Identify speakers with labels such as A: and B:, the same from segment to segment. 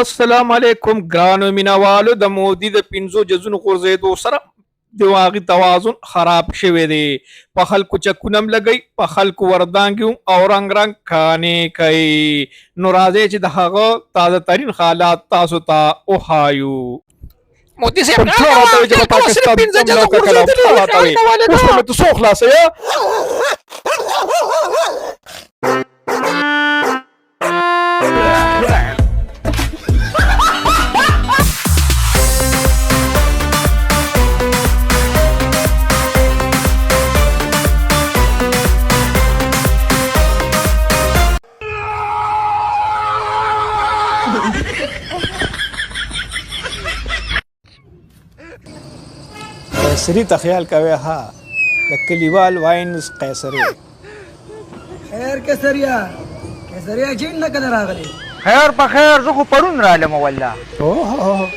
A: السلام علیکم ګرانو مینوالو د مودي د 500 جزونو غورځېدو سره د واغې توازن خراب شوی دی. په خلکو چکونه هم لګوي، په خلکو وردانګي او رنګ رنګ کانې کوي. نو راځئ چې د هغه تازه ترین حالات تاسو ته وښایو. مودي صاحب ټول راته وایي چې په پاکستان 500 جزو غورځېدلي راته وایي. اوس به مې ته څو خلاصوې؟
B: قیصري ته خیال کوي. ها د کلیوال واینز قیصري.
C: خیر کیسریا چین نه کله راغلی.
D: خیر په خیر زه خو پرون رالم والله.
B: اوه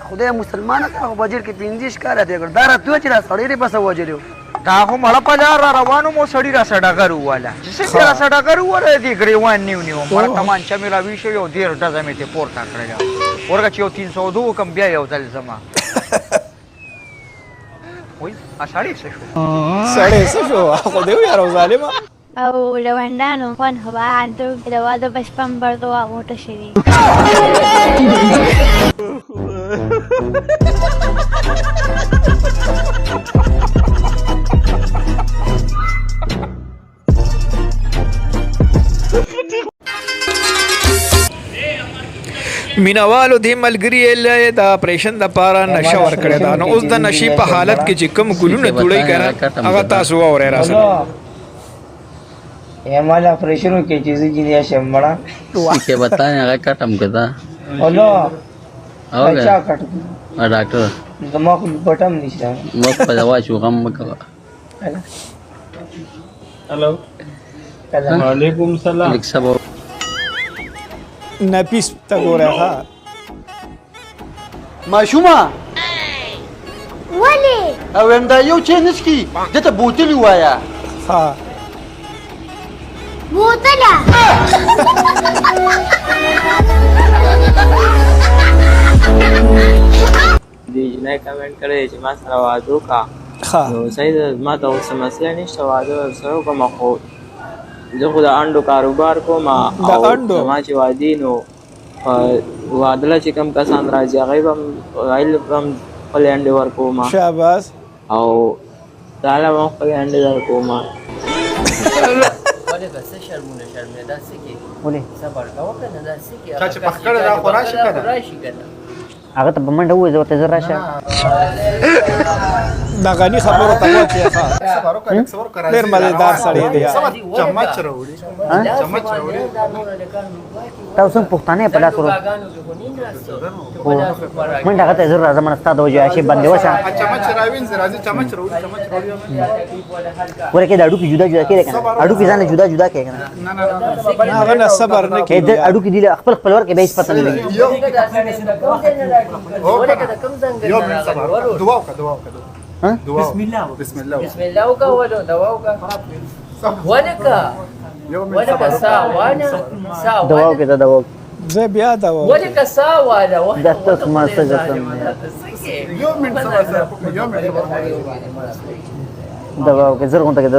C: خدای مسلمان هغه بجیر کې 15 کاله دی ګر دا راته چې را سړی ری بس وجلو
D: دا خو مړه په لار را روانو مو سړی را سړګر واله چې څه را سړګر وره دی ګریوان نیو مړه کمان چې مې را وی شو یو ډیر ډزه مې ته پورته کړل ورګه چې یو 302 کم بیا یو ځل زما وای اشاری څه
B: شو خو دې یارو ظالما
E: او روندانو خوان هوا انتو د واده بشپم بردو موټه شوی.
A: مینوالو دې ملګري یې د اپریشن لپاره نشه ورکړې ده. نو اوس د نشي په حالت کې چې کوم ګلونه جوړی کړه هغه تاسو واورئ را سره.
F: ये हमारा ऑपरेशन हो के चीजें जिन्हें शम्बड़ा
G: के बताएं अगर कटम के था
F: ओलो
G: अच्छा
F: कट
G: डॉक्टर
F: दिमाग बटम निशा
G: मत पजवा शुगम का
F: हेलो वालेकुम सलाम
G: लिख सब
B: نفیس ته ګوره. ها
H: ماشومه
E: ولی
H: او انده یو چې نسکی دته بوتلی وایا.
B: ها
E: بوتله
F: دی نه کمنټ کړی چې ما سره واده کا نو صحیح ما ته اوس مسله نشته واده سره کوم خو زه خو د انډو کاروبار کوم او ما چې وادي نو وادله چې کم کسان راځي هغه هم علم خپل انډي ورکوم
B: شاباس
F: او تعالی هم خپل انډي ورکوم.
C: ولې بس شرمونه دا سکی
F: ولې
C: صبر کاوه کنه دا سکی
H: چې پخکړه را خوراشي کنه
F: هغه ته بمنډه وې زه ته راشه
B: دا غني خبرو ته وکړه. ډېر مزیدار سړی دی.
H: چمچ راوړي
F: تاسو پښتانه په لاس ورو منډه هغه ته زر راځم نستا د وجه شي باندې وشه
H: چمچ راوین زراځي چمچ راوړي
F: ورکه د اډو کې جدا جدا کېږي کنه اډو کې ځان جدا جدا کېږي
H: نه
B: هغه نه صبر نه
F: کې د اډو کې دی خپل ور کې به هیڅ پته نه لګي.
H: یو من صبر دعا وکړه بسم الله
C: وکولو دوا وکا ونکا سا وانا سا
F: دوا کې دا دوا
B: زه بیا دا
C: ونکا سا وانا
F: د تاسو ما څه ځم
H: یو من صبر یو من
F: دوا کې زر غونډه کې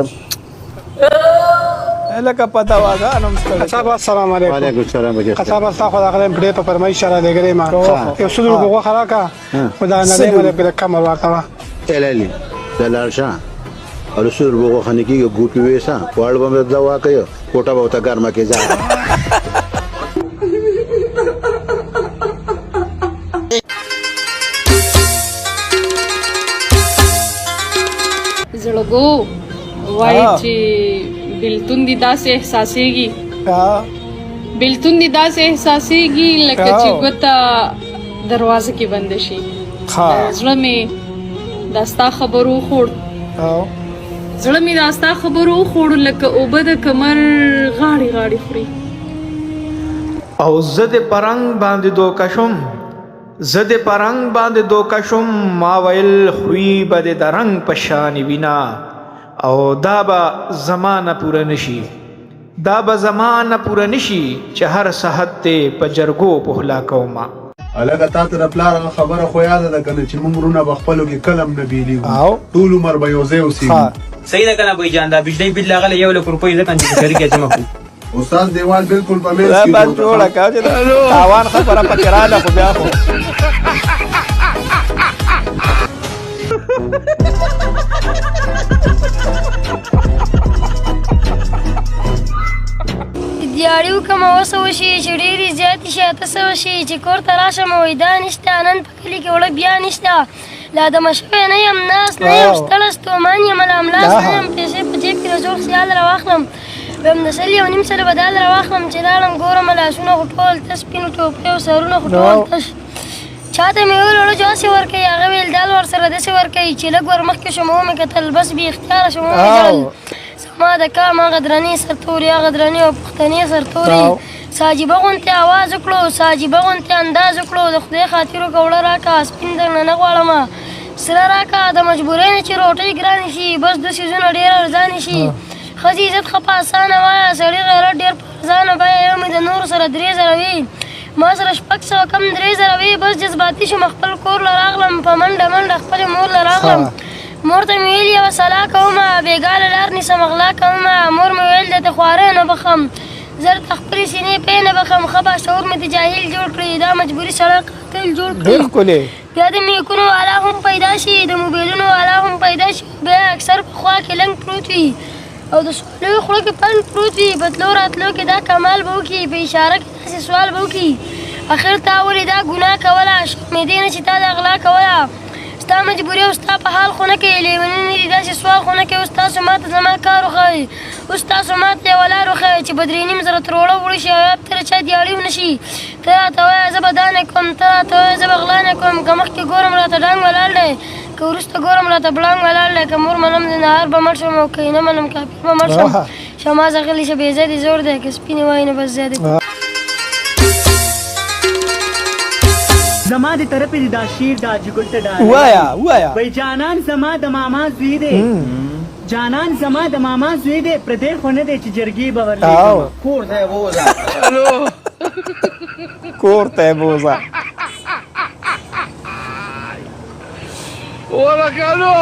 B: لکه پتا واګه انم ستړي.
I: صاحب السلام علیکم.
J: وعلیکم السلام.
I: صاحب تاسو خدای خدای په په فرمایش سره لګرې ما یو څه دغه خلاکا خدای نه له په کومه واقعه
J: الهلی دلارشا رسول بوغو خنکی ګوټ وېسا وړ بم دوا کوي کوټه بوته ګرمه کې ځه
K: زړګو وای چې بلتون دي داسې احساسېږي بلتون دي داسې احساسېږي لکه چې ګوته دروازه کې بند شي. زړه مې داستا خبرو خوړ لکه اوبه د کمر غاړي غاړي خوري.
A: او زد پرنګ باندې دوکشم ما ویل خوی بده درنګ پشان وینا او دا با زمانہ پورا نشي دا به زمانه پوره نشي چې هر صحت ته په جرګو پهلا کوما.
H: الګا تا ته پلار خبره خو یاد ده کنه چې موږ رونه بخپلو کې کلم نه بیلیو ټول عمر به یو ځای اوسېږو.
F: صحیح ده کنه بھائی جان دا بجلی بل لغله 1 لک روپۍ ځکه چې شریک جمع کو
H: استاد دیوال بالکل په مېز کې
B: بس جوړه کا چې تاوان خبره پکې رااله خو بیا خو
L: دیاړیو کوم اوسه وشي چې ډېرې زیاتې شي اته څه وشي چې کور ته راشم وایي دا نشته نن په کلي کې وړه بیا نشته لا دمه شوی نه یم ناست نه یم ستړی ستومان یم لا املاس نه یم پیسې په جیب کې د زوړ سیال راواخلم ویم د سل 1.5 سره به دال راواخلم چې لاړم ګورم لاسونه خو ټول تش سپینو ټوپۍ او سرونه خو ټول تش چاته مې وویل وړه چې هسې ورکوي هغه ویل دال ورسره داسې ورکوي چې لږ ور مخکې شوم ومې کتل بس بې اختیاره شوم ومې ژړل زما د کام هغه درنې سرتورې هغه درنې او پښتنې سرتورې ساجیبه غوندې آواز وکړو ساجیبه غوندې انداز وکړو د خدای خاطر وکړه وړه راکړه سپین درنه نه غواړمه سره راکړه د مجبورۍ نه چې روټۍ ګرانې شي بس د څیزونه ډېر ارزانې شي ښځې عزت ښه په اسانه وایه سړي غیرت ډېر په ارزانه بیه یو مې د نورو سره 3000 وي ما سره 600 کم 3000 وي بس جذباتي شوم خپل کور له راغلم په منډه منډه خپلې مور له راغلم مور ته مې ویل یوه سلا کومه بېګا له لار نیسم غلا کومه مور مې ویل درته خواره نه بخم زه درته خپلې سینې پې نه بخم ښه باشعور مې د جاهل جوړ کړي دا مجبوري سړی قاتل جوړ کړي بیا د میکونو والا هم پیدا شي د موبایلونو والا هم پیدا شي بیا اکثر په خوا کې لنګ پروت وي او د سوالیو خوله کې پنډ پروت وي په تلو راتلو کې دا کمال به وکړي په اشاره کې داسې سوال به وکړي اخر تا ولې دا ګناه کوله شرمېدې نه چې تا دا غلا کوله ستا مجبوري او ستا په حال خو نه کوي لیوني نه دي داسې سوال خو نه کوي اوس تاسو ما ته زما کار وښایي اوس تاسو ما ته یوه لار وښایئ چې به 3.5 زره تر اوړه وړي شي او یا تېره چا دیاړي ونه شي ته راته وایه زه به دا نه کوم ته راته وایه زه به غلا نه کوم که مخکې ګورم راته ډانګ ولاړ دی که وروسته ګورم راته بړانګ ولاړ دی که مور منم د نهار به مړ شم او که یې نه منم کافر به مړ شم شمازه غلی شه بې ځای دې زور دی که سپینې وایي نه بس ځای دی
M: زما د طرف دې دا شیر دا جګل ته ډار
B: وایا
M: وای جانان زما د ماما زوی دی جانان زما د ماما زوی دی پر دې خو نه دی چې جرګې به ورلې کور ته بوزه
B: کور ته بوزه
A: ورکلو